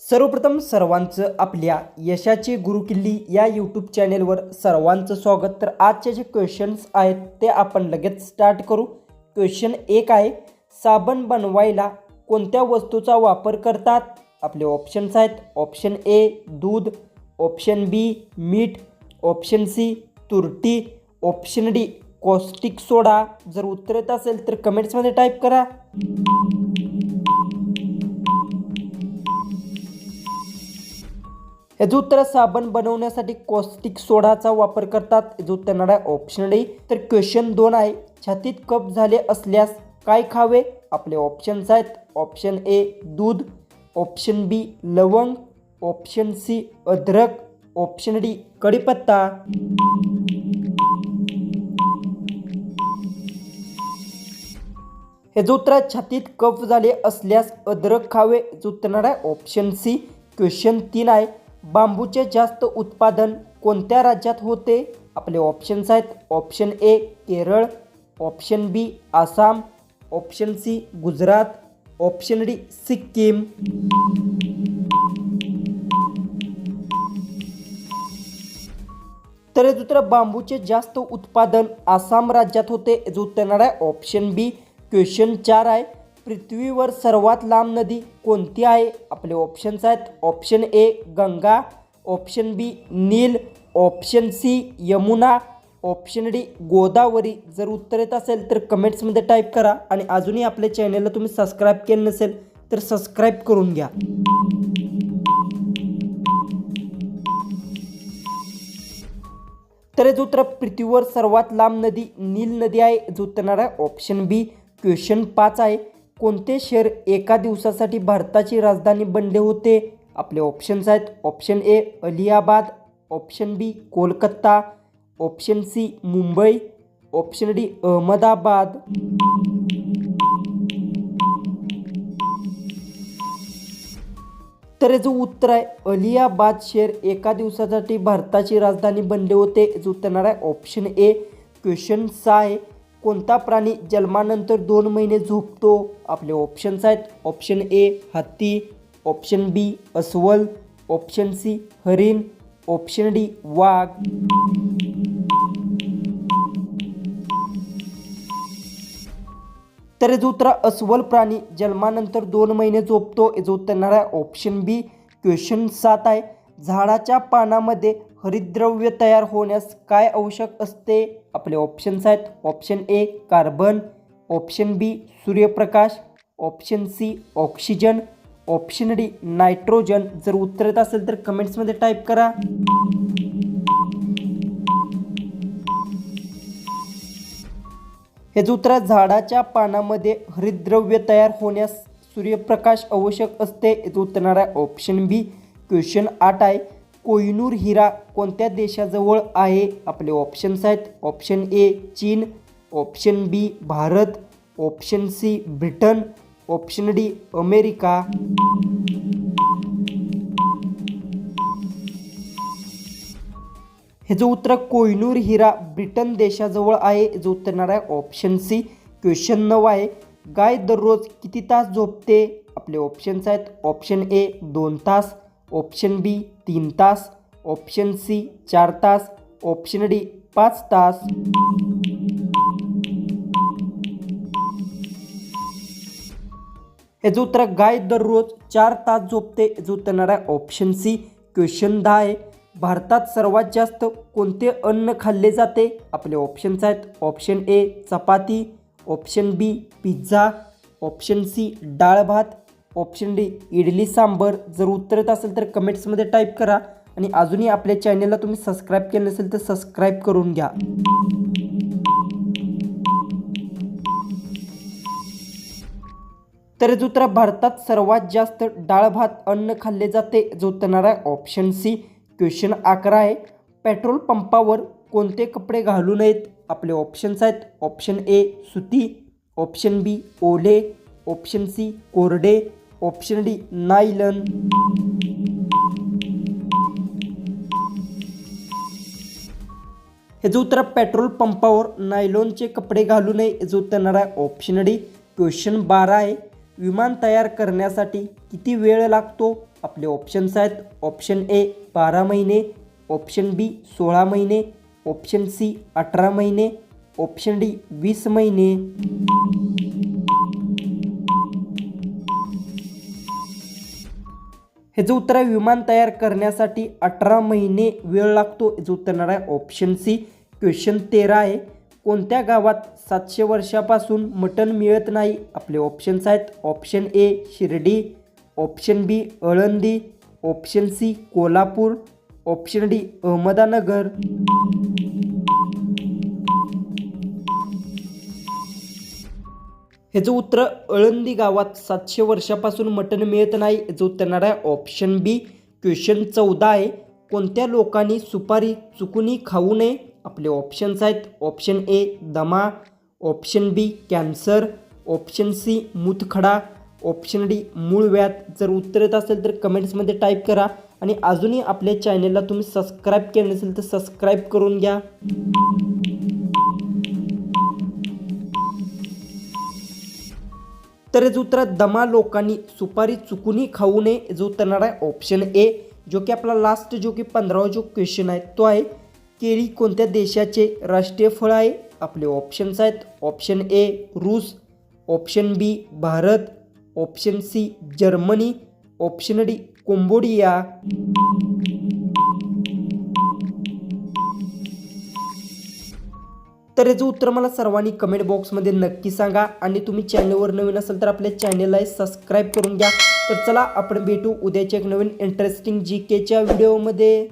सर्वप्रथम सर्वांचं आपल्या यशाची गुरुकिल्ली या यूट्यूब चॅनेलवर सर्वांचं स्वागत। तर आजचे जे क्वेश्चन्स आहेत ते आपण लगेच स्टार्ट करू। क्वेश्चन 1 आहे, साबण बनवायला कोणत्या वस्तूचा वापर करतात? आपले ऑप्शन्स आहेत, ऑप्शन ए दूध, ऑप्शन बी मीठ, ऑप्शन सी तुरटी, ऑप्शन डी कॉस्टिक सोडा। जर उत्तर येत असेल तर कमेंट्समध्ये टाईप करा। याचं उत्तर साबण बनवण्यासाठी कॉस्टिक सोडाचा वापर करतात। याचं उत्तर येणार आहे ऑप्शन डी। तर क्वेश्चन 2 आहे, छातीत कफ झाले असल्यास काय खावे? आपले ऑप्शन्स आहेत, ऑप्शन ए दूध, ऑप्शन बी लवंग, ऑप्शन सी अद्रक, ऑप्शन डी कढीपत्ता। याचं उत्तर छातीत कफ झाले असल्यास अद्रक खावे। याचं उत्तर येणार आहे ऑप्शन सी। क्वेश्चन 3 आहे, बांबूचे जास्त उत्पादन कोणत्या राज्यात होते? आपले ऑप्शन्स आहेत, option A Kerala, option B Assam, option C Gujarat, option D Sikkim. तर याचं उत्तर बांबूचे जास्त उत्पादन आसाम राज्यात होते। याचं उत्तर येणार आहे ऑप्शन बी। क्वेश्चन 4 आहे, पृथ्वीवर सर्वात लांब नदी कोणती आहे? आपले ऑप्शन्स आहेत, option A Ganga, option B Nile, option C Yamuna, option D Godavari. जर उत्तर येत असेल तर कमेंट्समध्ये टाईप करा आणि अजूनही आपल्या चॅनलला तुम्ही सबस्क्राईब केलं नसेल तर सबस्क्राईब करून घ्या। तर याचं उत्तर पृथ्वीवर सर्वात लांब नदी नील नदी आहे। याचं उत्तर येणार आहे ऑप्शन बी। क्वेश्चन 5 आहे, कोणते शहर एका दिवसासाठी भारताची राजधानी बनले होते? आपले ऑप्शन्स आहेत, option A Aliabad, option B Kolkata, option C Mumbai, option D Ahmedabad. तर याचं उत्तर आहे अलियाबाद शहर एका दिवसासाठी भारताची राजधानी बनले होते। याचं उत्तर येणार आहे ऑप्शन ए। क्वेश्चन 6 आहे, कोणता प्राणी जन्मानंतर 2 महिने झोपतो? आपले ऑप्शन्स आहेत, ऑप्शन ए हत्ती, ऑप्शन बी अस्वल, ऑप्शन सी हरिण, ऑप्शन डी वाघ। तर याचं उत्तर अस्वल प्राणी जन्मानंतर 2 महिने झोपतो। याचं उत्तर येणार आहे ऑप्शन बी। क्वेश्चन 7 आहे, झाडाच्या पानामध्ये हरितद्रव्य तयार होण्यास काय आवश्यक असते? आपले ऑप्शन्स आहेत, option A carbon, option B सूर्यप्रकाश, option C oxygen, option D nitrogen. जर उत्तर येत असेल तर कमेंट्समध्ये टाईप करा। याचं उत्तर झाडाच्या पानामध्ये हरितद्रव्य तयार होण्यास सूर्यप्रकाश आवश्यक असते। याचं उत्तर येणार आहे ऑप्शन बी। क्वेश्चन 8 आहे, कोहिनूर हिरा कोणत्या देशाजवळ आहे? आपले ऑप्शन्स आहेत, ऑप्शन ए चीन, option B Bharat, option C Britain, option D America. याचं उत्तर कोहिनूर हिरा ब्रिटन देशाजवळ आहे। याचं उत्तर येणार आहे ऑप्शन सी। क्वेश्चन 9 आहे, गाय दररोज किती तास झोपते? आपले ऑप्शन्स आहेत, ऑप्शन ए 2 तास, ऑप्शन बी 3 तास, ऑप्शन सी 4 तास, ऑप्शन डी 5 तास। याचं उत्तर गाय दररोज 4 तास झोपते। याचं उत्तर येणार आहे ऑप्शन सी। क्वेश्चन 10 आहे, भारतात सर्वात जास्त कोणते अन्न खाल्ले जाते? आपले ऑप्शन्स आहेत, option A chapati, option B pizza, option C डाळ भात, ऑप्शन डी इडली सांबर। जर उत्तर येत असेल तर कमेंट्समध्ये टाईप करा आणि अजूनही आपल्या चॅनलला तुम्ही सबस्क्राईब केलं नसेल तर सबस्क्राईब करून घ्या। तर याचं उत्तर भारतात सर्वात जास्त डाळ भात अन्न खाल्ले जाते। याचं उत्तर येणार आहे ऑप्शन सी। क्वेश्चन 11 आहे, पेट्रोल पंपावर कोणते कपडे घालू नयेत? आपले ऑप्शन्स आहेत, ऑप्शन ए सुती, ऑप्शन बी ओले, ऑप्शन सी कोरडे, ऑप्शन डी नायलन। याचं उत्तर पेट्रोल पंपावर नायलॉनचे कपडे घालू नये। याचं उत्तर येणार आहे ऑप्शन डी। क्वेश्चन 12 आहे, विमान तयार करण्यासाठी किती वेळ लागतो? आपले ऑप्शन्स आहेत ऑप्शन ए 12 महिने, ऑप्शन बी 16 महिने, ऑप्शन सी 18 महिने, ऑप्शन डी 20 महिने. हे जे उत्तर आहे विमान तयार करण्यासाठी 18 महिने वेळ लागतो. याचं उत्तर येणार आहे ऑप्शन सी. क्वेश्चन 13 आहे. कोणत्या गावात 700 वर्षापासून मटण मिळत नाही? आपले ऑप्शन्स आहेत option A Shirdi, option B Alandi, option C Kolhapur, option D Ahmednagar. ह्याचं उत्तर आळंदी गावात 700 वर्षापासून मटण मिळत नाही. याचं उत्तर येणार आहे ऑप्शन बी. क्वेश्चन 14 आहे. कोणत्या लोकांनी सुपारी चुकूनही खाऊ नये? आपले ऑप्शन्स आहेत ऑप्शन ए दमा, option B cancer, option C मूतखडा, ऑप्शन डी मूळ व्याध. जर उत्तर येत असेल तर कमेंट्समध्ये टाईप करा आणि अजूनही आपल्या चॅनलला तुम्ही सबस्क्राईब केलं नसेल तर सबस्क्राईब करून घ्या. तर याचं उत्तर दमा लोकांनी सुपारी चुकूनही खाऊ नये. याचं उत्तर येणार आहे ऑप्शन ए. जो की आपला लास्ट जो की 15वा जो क्वेश्चन आहे तो आहे केळी कोणत्या देशाचे राष्ट्रीय फळ आहे? आपले ऑप्शन्स आहेत ऑप्शन ए रूस, option B Bharat, option C Germany, option D Cambodia. तर याचं उत्तर मला सर्वांनी कमेंट बॉक्समध्ये नक्की सांगा आणि तुम्ही चॅनलवर नवीन असाल तर आपल्या चॅनलला सबस्क्राईब करून घ्या. तर चला आपण भेटू उद्याच्या एक नवीन इंटरेस्टिंग GKच्या व्हिडिओमध्ये.